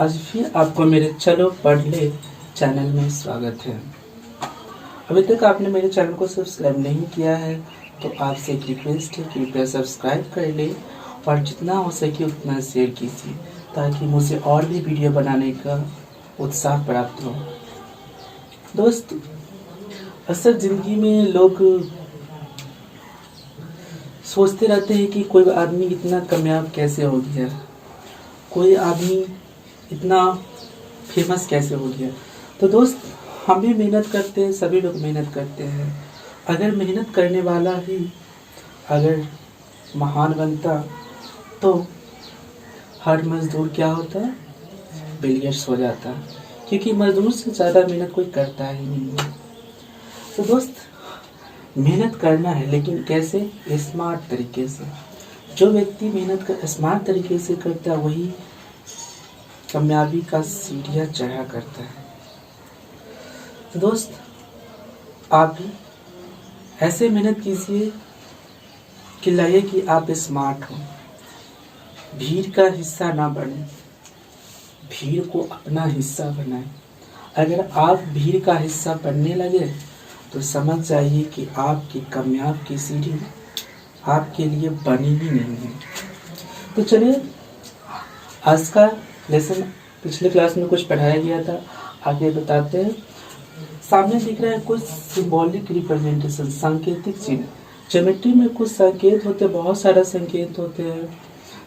आज फिर आपको मेरे चलो पढ़ ले चैनल में स्वागत है। अभी तक आपने मेरे चैनल को सब्सक्राइब नहीं किया है तो आपसे एक रिक्वेस्ट है कि कृपया सब्सक्राइब कर ले और जितना हो सके उतना शेयर कीजिए ताकि मुझे और भी वीडियो बनाने का उत्साह प्राप्त हो। दोस्त, अक्सर ज़िंदगी में लोग सोचते रहते हैं कि कोई आदमी इतना कामयाब कैसे हो गया, कोई आदमी इतना फेमस कैसे हो गया। तो दोस्त, हम भी मेहनत करते हैं, सभी लोग मेहनत करते हैं। अगर मेहनत करने वाला ही अगर महान बनता तो हर मजदूर क्या होता, बिल गेट्स हो जाता, क्योंकि मजदूर से ज़्यादा मेहनत कोई करता ही नहीं है। तो दोस्त, मेहनत करना है, लेकिन कैसे? स्मार्ट तरीके से। जो व्यक्ति मेहनत कर स्मार्ट तरीके से करता है वही कामयाबी का सीढ़ियाँ चढ़ा करता है। तो दोस्त, आप भी ऐसे मेहनत कीजिए कि लगे कि आप स्मार्ट हो। भीड़ का हिस्सा ना बने, भीड़ को अपना हिस्सा बनाए। अगर आप भीड़ का हिस्सा बनने लगे तो समझ जाइए कि आपकी कामयाब की सीढ़ी आपके लिए बनी ही नहीं है। तो चलिए, आज का लेसन पिछले क्लास में कुछ पढ़ाया गया था, आगे बताते हैं। सामने दिख रहा है कुछ सिंबॉलिक रिप्रेजेंटेशन, सांकेतिक चिन्ह। ज्योमेट्री में कुछ संकेत होते हैं, बहुत सारे संकेत होते हैं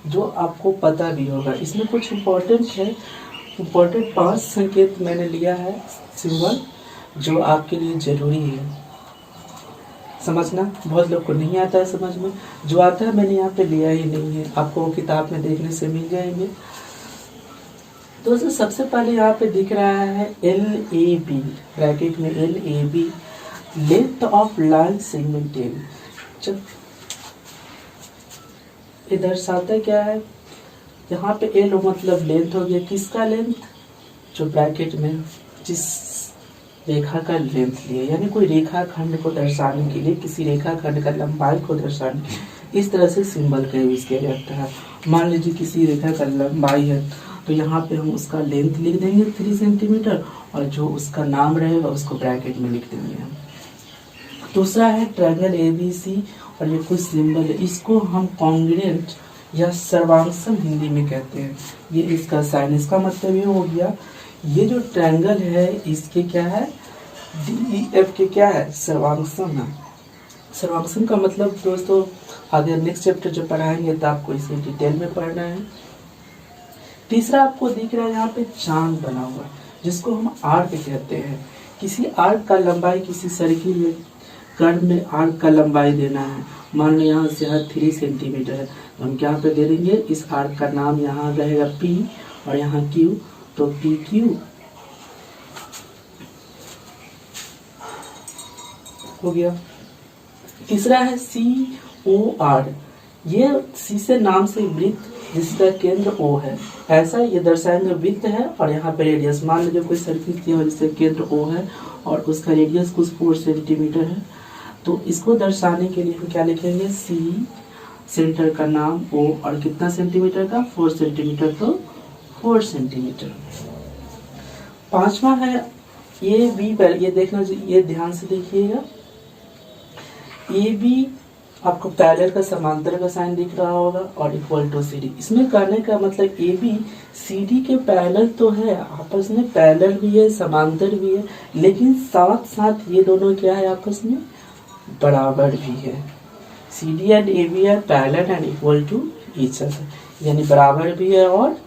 जो आपको पता भी होगा। इसमें कुछ इम्पोर्टेंट है, इम्पोर्टेंट 5 संकेत मैंने लिया है, सिंबल, जो आपके लिए ज़रूरी है समझना। बहुत लोग को नहीं आता है समझ में, जो आता है मैंने यहाँ पे लिया ही नहीं है, आपको वो किताब में देखने से मिल जाएंगे। दोस्तों, सबसे पहले यहाँ पे दिख रहा है LAB, ब्रैकेट में LAB, length of line segment L. जब ये दर्शाता क्या है, यहाँ पे एल मतलब लेंथ हो गया, किसका लेंथ? जो ब्रैकेट में जिस रेखा का लेंथ लिया, यानी कोई रेखा खंड को दर्शाने के लिए, किसी रेखा खंड का लंबाई को दर्शाने के लिए इस तरह से सिंबल का यूज किया जाता है। मान लीजिए किसी रेखा का लंबाई है तो यहाँ पे हम उसका लेंथ लिख देंगे 3 सेंटीमीटर, और जो उसका नाम रहेगा उसको ब्रैकेट में लिख देंगे हम। दूसरा है ट्रायंगल ABC, और ये कुछ सिंबल है, इसको हम कॉन्ग्रुएंट या सर्वांगसम हिंदी में कहते हैं। ये इसका साइन, इसका मतलब ये हो गया, ये जो ट्रायंगल है इसके क्या है, DEF के क्या है, सर्वांगसम है। सर्वांगसम का मतलब दोस्तों आगे नेक्स्ट चैप्टर जो पढ़ाएंगे तो आपको इसे डिटेल में पढ़ना है। तीसरा आपको दिख रहा है यहाँ पे चांद बना हुआ, जिसको हम आर्क कहते हैं। किसी आर्क का लंबाई, किसी सर्किल में कर्व में आर्क का लंबाई देना है। मान लो यहाँ से 3 सेंटीमीटर है, तो हम क्या पे दे देंगे, इस आर्क का नाम यहाँ रहेगा P और यहाँ Q, तो PQ हो गया। तीसरा है COR, ये C से नाम से वृत्त जिसका केंद्र O है, ऐसा ये दर्शाएंगे वृत्त है और यहाँ पे रेडियस। मान लीजिए कोई सर्किल किया हो जिसका केंद्र O है और उसका रेडियस कुछ 4 सेंटीमीटर है, तो इसको दर्शाने के लिए हम क्या लिखेंगे, C, सेंटर का नाम O और कितना सेंटीमीटर का, 4 सेंटीमीटर, तो 4 सेंटीमीटर। पांचवा है AB, पर ये देखना, ये ध्यान से देखिएगा, AB आपको पैरेलल का समांतर का साइन दिख रहा होगा और इक्वल टू CD। इसमें करने का मतलब AB CD के पैरेलल तो है, आपस में पैरेलल भी है, समांतर भी है, लेकिन साथ साथ ये दोनों क्या है, आपस में बराबर भी है। CD and AB are parallel and equal to each other, यानी बराबर भी है और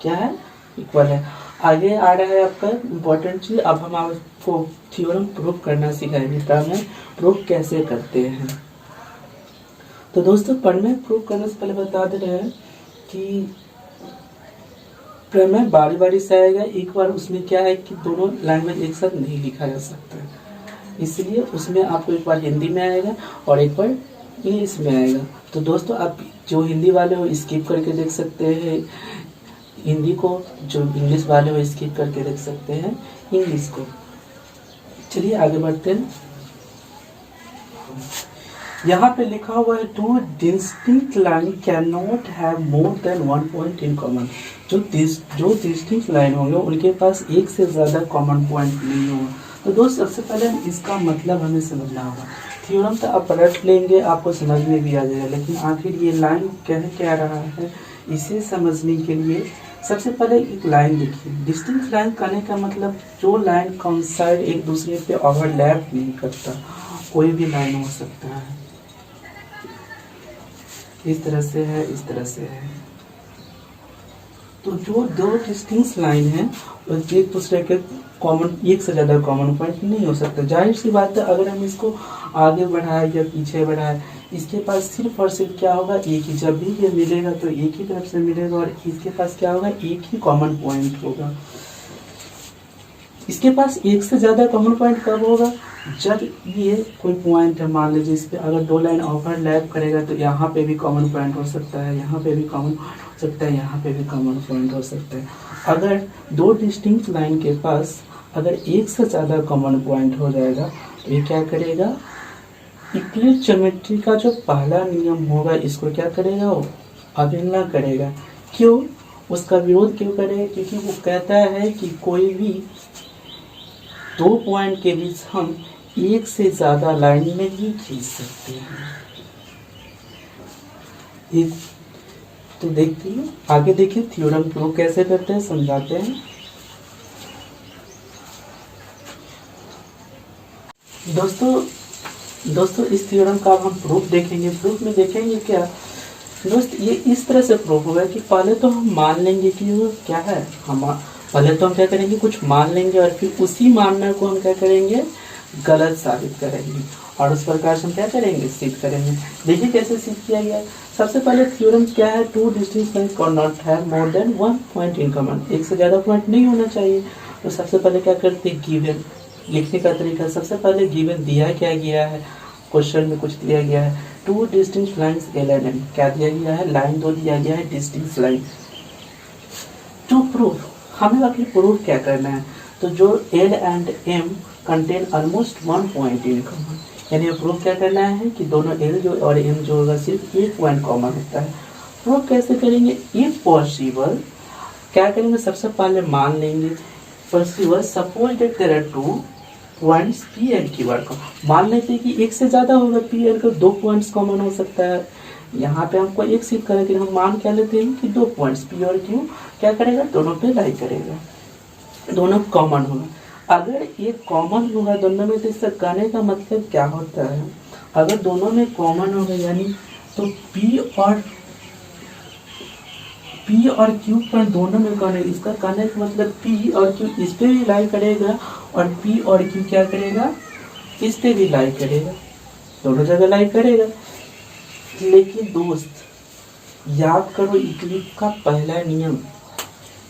क्या है, इक्वल है। आगे आ रहा है आपका इम्पोर्टेंट चीज, अब हम आपको थ्योरम प्रूव करना सिखाएंगे, प्रमेय प्रूव कैसे करते हैं। तो दोस्तों, प्रमेय प्रूव करने से पहले बता दे रहे हैं कि प्रमेय बारी बारी से आएगा, एक बार उसमें क्या है कि दोनों लैंग्वेज एक साथ नहीं लिखा जा सकता है, इसलिए उसमें आपको एक बार हिंदी में आएगा और एक बार इंग्लिश में आएगा। तो दोस्तों, आप जो हिंदी वाले हो स्किप करके देख सकते हैं हिंदी को, जो इंग्लिश वाले हो स्किप करके देख सकते हैं इंग्लिश को। चलिए आगे बढ़ते हैं। यहाँ पे लिखा हुआ है, two distinct line can not have more than 1 point in common. जो डिस्टिंक्ट लाइन होंगे उनके पास एक से ज़्यादा कॉमन पॉइंट नहीं होगा। तो दोस्त सबसे पहले इसका मतलब हमें समझना होगा। थ्योरम तो आप रट लेंगे, आपको समझ में भी आ जाएगा, लेकिन आखिर ये लाइन कह क्या रहा है इसे समझने के लिए सबसे पहले एक लाइन देखिए। डिस्टिंक्ट लाइन कहने का मतलब जो लाइन कॉन्साइड एक दूसरे पे ओवरलैप नहीं करता, कोई भी लाइन हो सकता है, इस तरह से है, इस तरह से है। तो जो दो डिस्टिंक्ट लाइन है एक दूसरे के कॉमन, एक से ज़्यादा कॉमन पॉइंट नहीं हो सकता। जाहिर सी बात है, अगर हम इसको आगे बढ़ाए या पीछे बढ़ाए, इसके पास सिर्फ और सिर्फ क्या होगा, एक ही। जब भी ये मिलेगा तो एक ही तरफ से मिलेगा, और इसके पास क्या होगा, एक ही कॉमन पॉइंट होगा। इसके पास एक से ज़्यादा कॉमन पॉइंट कब होगा, जब ये कोई पॉइंट है, मान लीजिए इस पे अगर दो लाइन ओवरलैप करेगा तो यहाँ पे भी कॉमन पॉइंट हो सकता है, यहाँ पे भी कॉमन पॉइंट हो सकता है, यहाँ पे भी कॉमन पॉइंट हो सकता है। अगर दो डिस्टिंक्ट लाइन के पास अगर एक से ज़्यादा कॉमन पॉइंट हो जाएगा तो ये क्या करेगा, यूक्लिड ज्योमेट्री का जो पहला नियम होगा इसको क्या करेगा, वो अवहेलना करेगा। क्यों, उसका विरोध क्यों करेगा, क्योंकि वो कहता है कि कोई भी दो पॉइंट के बीच हम एक से ज़्यादा लाइन नहीं खींच सकते हैं। एक तो देखते हैं, आगे देखिए थ्योरम प्रूव कैसे करते हैं, समझाते हैं। दोस्तों इस थ्योरम का अब हम प्रूफ देखेंगे। प्रूफ में देखेंगे क्या दोस्त, ये इस तरह से प्रूफ होगा कि पहले तो हम मान लेंगे कि वो क्या है, पहले तो हम क्या करेंगे, कुछ मान लेंगे और फिर उसी मानने को हम क्या करेंगे, गलत साबित करेंगे, और उस प्रकार से हम क्या करेंगे, सिद्ध करेंगे। देखिए कैसे सिद्ध किया गया है। सबसे पहले थ्योरम क्या है, two distinct lines can not have more than one point in common, एक से ज़्यादा पॉइंट नहीं होना चाहिए। तो सबसे पहले क्या करते हैं, गिवन लिखने का तरीका, सबसे पहले गिवन दिया क्या गया है, क्वेश्चन में कुछ दिया गया है, two distinct lines L and M, क्या दिया गया है, लाइन दो दिया गया है, डिस्टिंक्ट लाइन। टू प्रूव, हमें अपनी प्रूफ क्या करना है, तो जो L and M contain almost one point in common, यानी प्रूफ क्या करना है कि दोनों एल जो और एम जो होगा सिर्फ एक पॉइंट कॉमन होता है। प्रूफ कैसे करेंगे, इफ पॉसिबल क्या करेंगे, सबसे पहले मान लेंगे possible, suppose that there are two points P and Q are का, मान लेते हैं कि एक से ज़्यादा होगा, पी एंड का दो पॉइंट्स कॉमन हो सकता है। यहाँ पे हमको एक सिद्ध करें, लेकिन हम मान क्या लेते हैं कि दो पॉइंट्स पी और क्यू क्या करेगा, दोनों पे लाई करेगा, दोनों कॉमन होगा। अगर ये कॉमन होगा दोनों में, तो इससे कहने का मतलब क्या होता है, अगर दोनों में कॉमन होगा यानी तो पी और क्यू पर दोनों में कॉमन है, इसका कहने का मतलब पी और क्यू इस पे भी लाई करेगा और पी और क्यू क्या करेगा, इस पे भी लाई करेगा, दोनों जगह लाई करेगा। लेकिन दोस्त याद करो यूक्लिड का पहला नियम,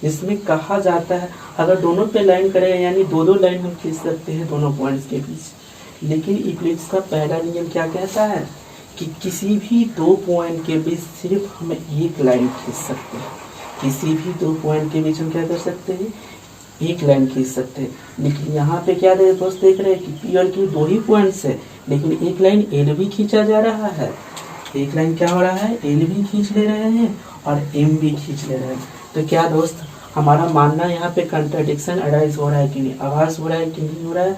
इसमें कहा जाता है अगर दोनों पे लाइन करेगा यानी दो दो लाइन हम खींच सकते हैं दोनों पॉइंट्स के बीच। लेकिन यूक्लिड का पहला नियम क्या कहता है कि किसी भी दो पॉइंट के बीच सिर्फ हम एक लाइन खींच सकते हैं, किसी भी दो पॉइंट के बीच हम क्या कर सकते हैं, एक लाइन खींच सकते हैं। लेकिन यहाँ पे क्या दोस्त देख रहे हैं कि पी और क्यू दो ही पॉइंट्स है, लेकिन एक लाइन एल भी खींचा जा रहा है, एक लाइन क्या हो रहा है, एल भी खींच ले रहे हैं और एम भी खींच ले रहे हैं। तो क्या दोस्त हमारा मानना यहाँ पे कंट्राडिक्शन अराइज हो रहा है कि नहीं, आभास हो रहा है कि नहीं हो रहा है,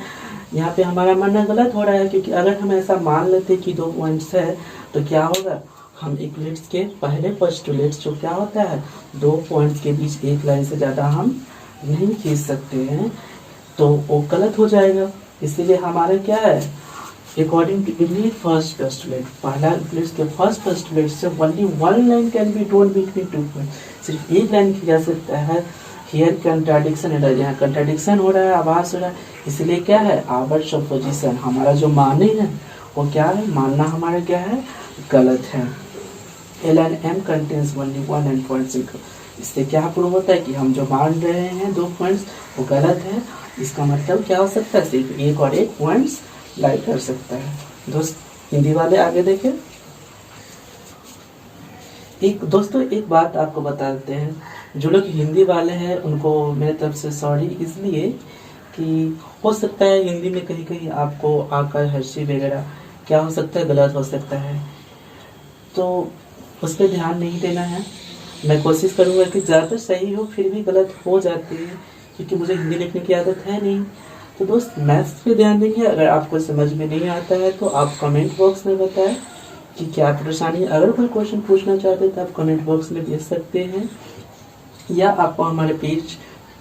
यहाँ पे हमारा मानना गलत हो रहा है। क्योंकि अगर हम ऐसा मान लेते कि दो पॉइंट्स है तो क्या होगा, हम यूक्लिड के पहले पोस्टुलेट्स जो क्या होता है, दो पॉइंट्स के बीच एक लाइन से ज़्यादा हम नहीं खींच सकते हैं, तो वो गलत हो जाएगा। इसीलिए हमारा क्या है, according to Euclid first postulate, पहला यूक्लिड के फर्स्ट पोस्टुलेट से only one line can be drawn between two point, सिर्फ एक लाइन खींचा सकता है। हियर कंट्राडिक्शन है, यहाँ कंट्राडिक्शन हो रहा है, आभास हो रहा है, इसलिए क्या है, आवर सपोजिशन, हमारा जो माने है वो क्या है, मानना हमारा क्या है, गलत है। L and M contains only one and points, इससे क्या प्रूव होता है कि हम जो मान रहे हैं दो पॉइंट्स वो गलत है। इसका मतलब क्या हो सकता है, सिर्फ एक और एक पॉइंट्स लाई कर सकता है। दोस्त हिंदी वाले आगे देखें। दोस्तों एक बात आपको बता देते हैं, जो लोग हिंदी वाले हैं उनको मेरे तरफ से सॉरी, इसलिए कि हो सकता है हिंदी में कहीं कहीं आपको आकर हर्षी वगैरह क्या हो सकता है, गलत हो सकता है, तो उस पर ध्यान नहीं देना है। मैं कोशिश करूँगा कि ज़्यादातर सही हो, फिर भी गलत हो जाती है क्योंकि मुझे हिंदी लिखने की आदत है नहीं। तो दोस्त मैथ्स पे ध्यान देंगे। अगर आपको समझ में नहीं आता है तो आप कमेंट बॉक्स में बताएं कि क्या परेशानी है। अगर कोई क्वेश्चन पूछना चाहते हैं तो आप कमेंट बॉक्स में भेज सकते हैं, या आपको हमारे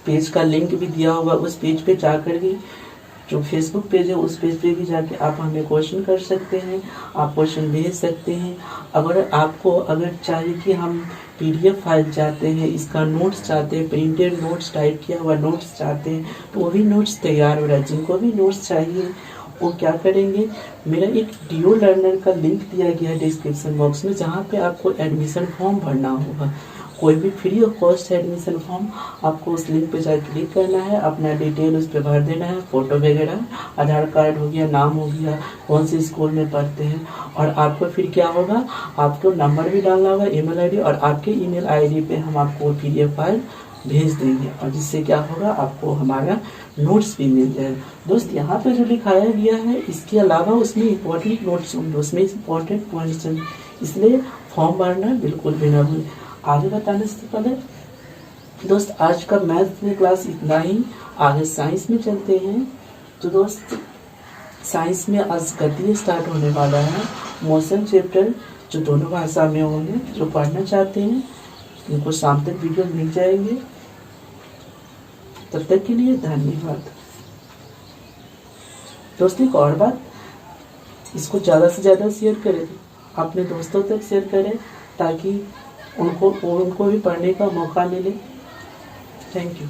पेज का लिंक भी दिया होगा, उस पेज पे जाकर के, जो फेसबुक पेज है उस पेज पे भी जाके आप हमें क्वेश्चन कर सकते हैं, आप क्वेश्चन भेज सकते हैं। अगर चाहिए कि हम PDF फाइल चाहते हैं, इसका नोट्स चाहते हैं, प्रिंटेड नोट्स, टाइप किया हुआ नोट्स चाहते हैं, तो वो भी नोट्स तैयार हो रहा है। जिनको भी नोट्स चाहिए वो क्या करेंगे, मेरा एक डियो लर्नर का लिंक दिया गया है डिस्क्रिप्शन बॉक्स में, जहाँ पे आपको एडमिशन फॉर्म भरना होगा। कोई भी free of cost admission form, आपको उस लिंक पे जाकर क्लिक करना है, अपना डिटेल उस पर भर देना है, फ़ोटो वगैरह, आधार कार्ड हो गया, नाम हो गया, कौन से स्कूल में पढ़ते हैं, और आपको फिर क्या होगा, आपको नंबर भी डालना होगा, email ID, और आपके email ID पे हम आपको PDF फाइल भेज देंगे, और जिससे क्या होगा, आपको हमारा नोट्स भी मिल जाएगा। दोस्त यहाँ पे जो लिखाया गया है इसके अलावा उसमें इंपॉर्टेंट नोट्स होंगे, उसमें इंपॉर्टेंट पॉइंट्स होंगे, इसलिए फॉर्म भरना बिल्कुल भी ना भूलें। आगे बताने से पहले दोस्त आज का मैथ में क्लास इतना ही, आगे साइंस में चलते हैं। तो दोस्त साइंस में आज गति स्टार्ट होने वाला है, मोशन चैप्टर जो दोनों भाषा में होंगे। जो पढ़ना चाहते हैं उनको शाम तक वीडियो मिल जाएंगे। तब तक के लिए धन्यवाद। दोस्त एक और बात, इसको ज़्यादा से ज़्यादा शेयर करें, अपने दोस्तों तक शेयर करें ताकि उनको भी पढ़ने का मौका मिले। Thank you.